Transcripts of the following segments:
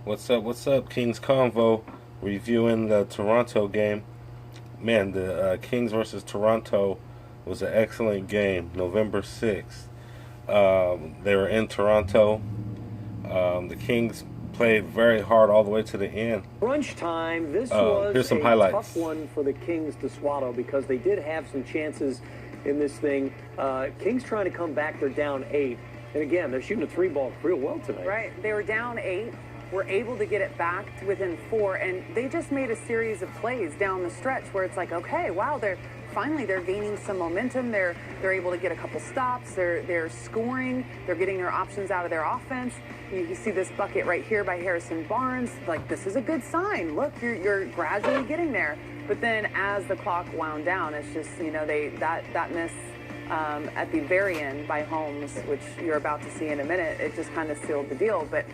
What's up? What's up? Kings Convo reviewing the Toronto game. Man, the Kings versus Toronto was an excellent game. November 6th. They were in Toronto. The Kings played very hard all the way to the end. Crunch time. This was Here's some a highlights. tough one for the Kings to swallow because they did have some chances in this thing. Kings trying to come back. They're down 8. And again, they're shooting a 3-ball real well tonight. Right. They were down 8. Were able to get it back to within 4, and they just made a series of plays down the stretch where it's like, okay, wow, they're gaining some momentum. They're able to get a couple stops. They're scoring. They're getting their options out of their offense. You see this bucket right here by Harrison Barnes. Like, this is a good sign. Look, you're gradually getting there. But then as the clock wound down, it's just, that miss at the very end by Holmes, which you're about to see in a minute, it just kind of sealed the deal. But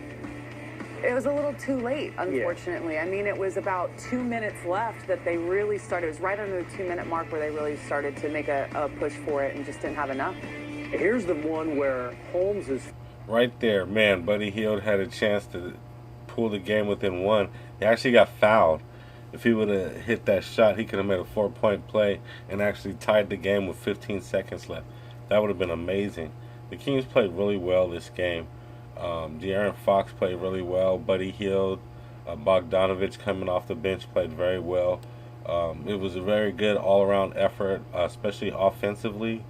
it was a little too late, unfortunately. Yeah. I mean, it was about 2 minutes left that they really started. It was right under the 2-minute mark where they really started to make a push for it and just didn't have enough. Here's the one where Holmes is... Right there, man, Buddy Hield had a chance to pull the game within 1. He actually got fouled. If he would have hit that shot, he could have made a 4-point play and actually tied the game with 15 seconds left. That would have been amazing. The Kings played really well this game. De'Aaron Fox played really well. Buddy Hield, Bogdanovich coming off the bench played very well. It was a very good all-around effort, especially offensively.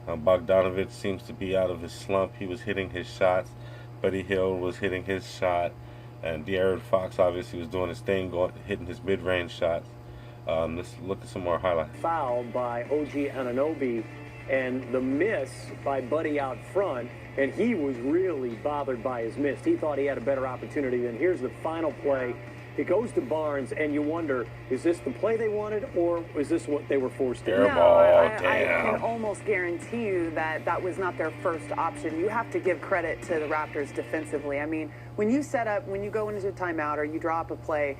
Bogdanovich seems to be out of his slump. He was hitting his shots. Buddy Hield was hitting his shot. And De'Aaron Fox obviously was doing his thing, hitting his mid-range shots. Let's look at some more highlights. Foul by OG Anunoby and the miss by Buddy out front. And he was really bothered by his miss. He thought he had a better opportunity. Then here's the final play. It goes to Barnes, and you wonder, is this the play they wanted, or is this what they were forced to do? I can almost guarantee you that was not their first option. You have to give credit to the Raptors defensively. I mean, when you go into a timeout or you draw up a play,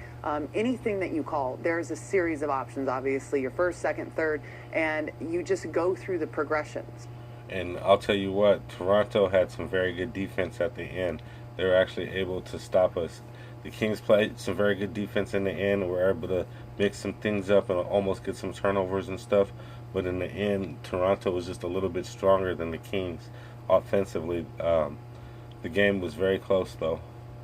anything that you call, there's a series of options, obviously, your first, second, third, and you just go through the progressions. And I'll tell you what, Toronto had some very good defense at the end. They were actually able to stop us. The Kings played some very good defense in the end and were able to mix some things up and almost get some turnovers and stuff. But in the end, Toronto was just a little bit stronger than the Kings offensively. The game was very close, though.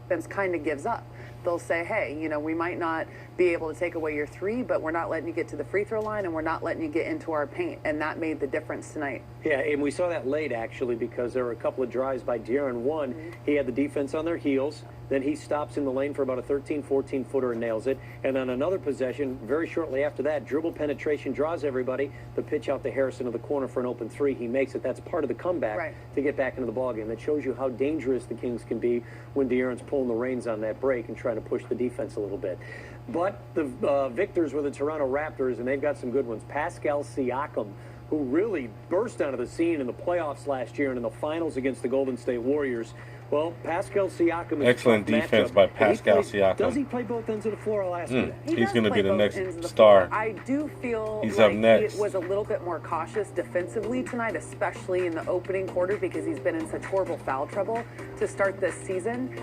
Defense kind of gives up. They'll say, hey, we might not be able to take away your 3, but we're not letting you get to the free throw line and we're not letting you get into our paint. And that made the difference tonight. Yeah, and we saw that late, actually, because there were a couple of drives by De'Aaron. One, he had the defense on their heels. Then he stops in the lane for about a 13, 14-footer and nails it. And on another possession, very shortly after that, dribble penetration draws everybody. The pitch out to Harrison of the corner for an open 3. He makes it. That's part of the comeback to get back into the ballgame. That shows you how dangerous the Kings can be when De'Aaron's pulling the reins on that break and trying to push the defense a little bit. But the victors were the Toronto Raptors, and they've got some good ones. Pascal Siakam, who really burst onto the scene in the playoffs last year and in the finals against the Golden State Warriors. Well, Pascal Siakam is excellent defense by Pascal Siakam. Does he play both ends of the floor? I'll ask you that. He's going to be the next star. I do feel he's like up next. He was a little bit more cautious defensively tonight, especially in the opening quarter because he's been in such horrible foul trouble to start this season.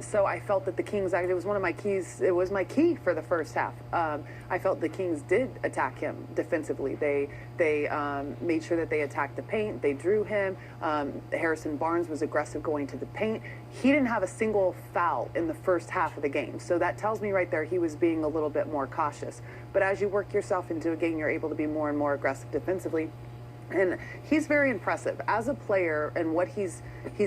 So I felt that the Kings, it was one of my keys. It was my key for the first half. I felt the Kings did attack him defensively. They made sure that they attacked the paint. They drew him. Harrison Barnes was aggressive going to the paint. He didn't have a single foul in the first half of the game. So that tells me right there he was being a little bit more cautious. But as you work yourself into a game, you're able to be more and more aggressive defensively. And he's very impressive as a player and what he's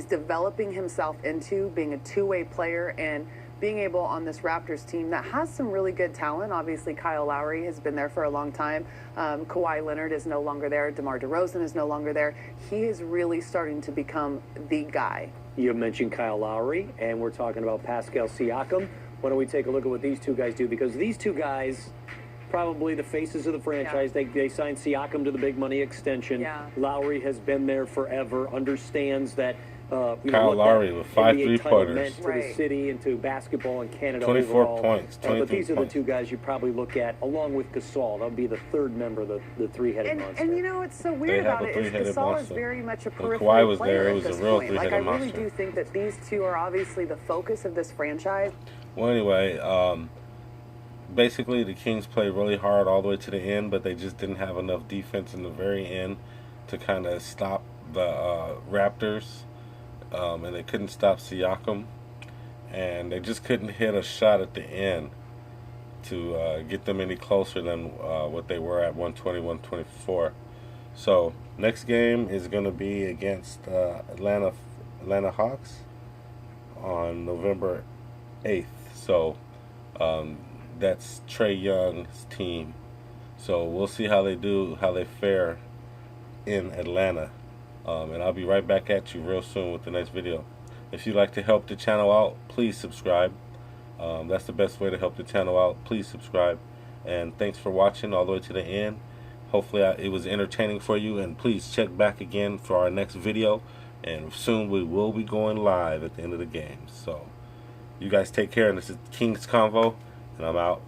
developing himself into, being a two-way player and being able on this Raptors team that has some really good talent. Obviously, Kyle Lowry has been there for a long time. Kawhi Leonard is no longer there. DeMar DeRozan is no longer there. He is really starting to become the guy. You mentioned Kyle Lowry, and we're talking about Pascal Siakam. Why don't we take a look at what these two guys do? Because these two guys, probably the faces of the franchise. Yeah. They signed Siakam to the big money extension. Yeah. Lowry has been there forever, understands that Kyle what Lowry that with 5 NBA title three-pointers. meant to the Right. city and to basketball and Canada 24 overall. points, But 23 these are the points. two guys you probably look at, along with Gasol. That would be the third member of the three-headed monster. And you know what's so They weird have about a it is three-headed Gasol is monster. very much a When peripheral Kawhi was player there, it at was a this real point. Like I three-headed really monster. do think that these two are obviously the focus of this franchise. Well, anyway, basically the Kings played really hard all the way to the end, but they just didn't have enough defense in the very end to kind of stop the Raptors, and they couldn't stop Siakam, and they just couldn't hit a shot at the end to get them any closer than what they were at 120, 124. So next game is going to be against Atlanta Hawks on November 8th. So that's Trae Young's team. So we'll see how they do, how they fare in Atlanta. And I'll be right back at you real soon with the next video. If you'd like to help the channel out, please subscribe. That's the best way to help the channel out. Please subscribe. And thanks for watching all the way to the end. Hopefully it was entertaining for you. And please check back again for our next video. And soon we will be going live at the end of the game. So you guys take care. And this is King's Convo. And I'm out.